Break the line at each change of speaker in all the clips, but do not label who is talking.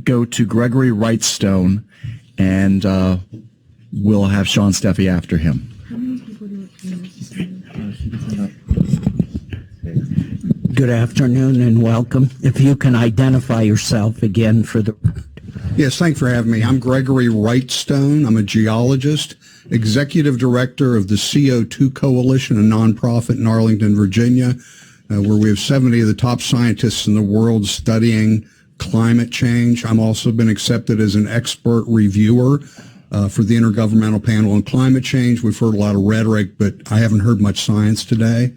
go to Gregory Wrightstone, and we'll have Sean Steffi after him.
Good afternoon and welcome. If you can identify yourself again for the...
Yes, thanks for having me. I'm Gregory Wrightstone. I'm a geologist, executive director of the CO2 Coalition, a nonprofit in Arlington, Virginia, where we have 70 of the top scientists in the world studying climate change. I'm also been accepted as an expert reviewer for the Intergovernmental Panel on Climate Change. We've heard a lot of rhetoric, but I haven't heard much science today.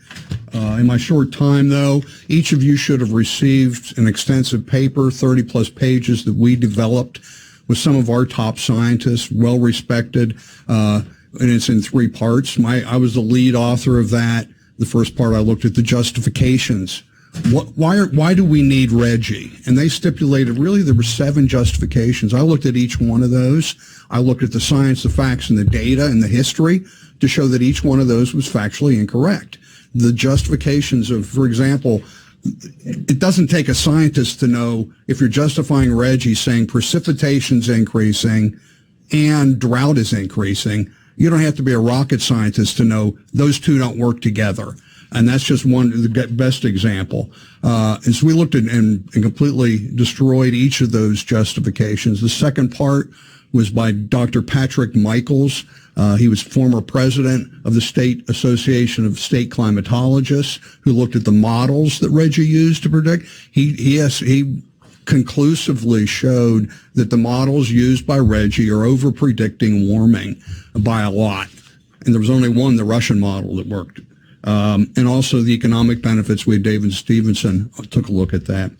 In my short time, though, each of you should have received an extensive paper, 30-plus pages, that we developed with some of our top scientists, well-respected, and it's in 3 parts. I was the lead author of that. The first part, I looked at the justifications. Why do we need RGGI? And they stipulated, really, there were 7 justifications. I looked at each one of those. I looked at the science, the facts, and the data, and the history to show that each one of those was factually incorrect. The justifications of, for example, it doesn't take a scientist to know if you're justifying RGGI saying precipitation's increasing and drought is increasing. You don't have to be a rocket scientist to know those two don't work together. And that's just the best example. And so we looked at and completely destroyed each of those justifications. The second part was by Dr. Patrick Michaels. He was former president of the State Association of State Climatologists, who looked at the models that RGGI used to predict. He conclusively showed that the models used by RGGI are over-predicting warming by a lot. And there was only one, the Russian model, that worked. And also the economic benefits. David Stevenson took a look at that.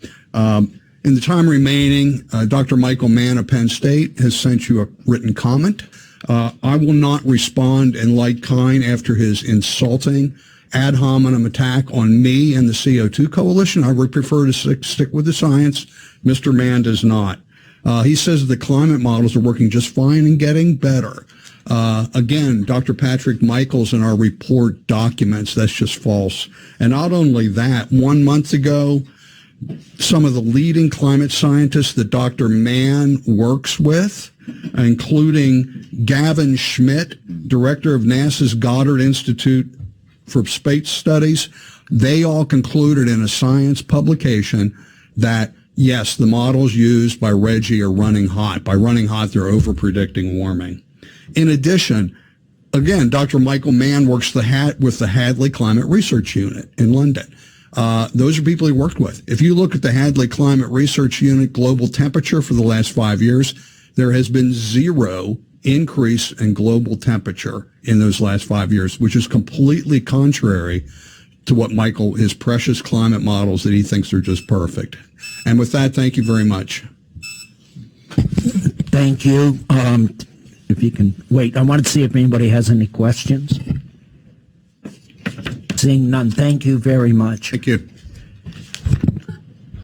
In the time remaining, Dr. Michael Mann of Penn State has sent you a written comment. I will not respond in like kind after his insulting ad hominem attack on me and the CO2 Coalition. I would prefer to stick with the science. Mr. Mann does not. He says the climate models are working just fine and getting better. Again, Dr. Patrick Michaels in our report documents that's just false. And not only that, 1 month ago, some of the leading climate scientists that Dr. Mann works with, including Gavin Schmidt, director of NASA's Goddard Institute for Space Studies, they all concluded in a science publication that, yes, the models used by RGGI are running hot. By running hot, they're over-predicting warming. In addition, again, Dr. Michael Mann works with the Hadley Climate Research Unit in London. Those are people he worked with. If you look at the Hadley Climate Research Unit global temperature for the last 5 years, there has been 0 increase in global temperature in those last 5 years, which is completely contrary to what his precious climate models that he thinks are just perfect. And with that, thank you very much.
Thank you. If you can wait, I wanted to see if anybody has any questions. Seeing none, thank you very much.
Thank you.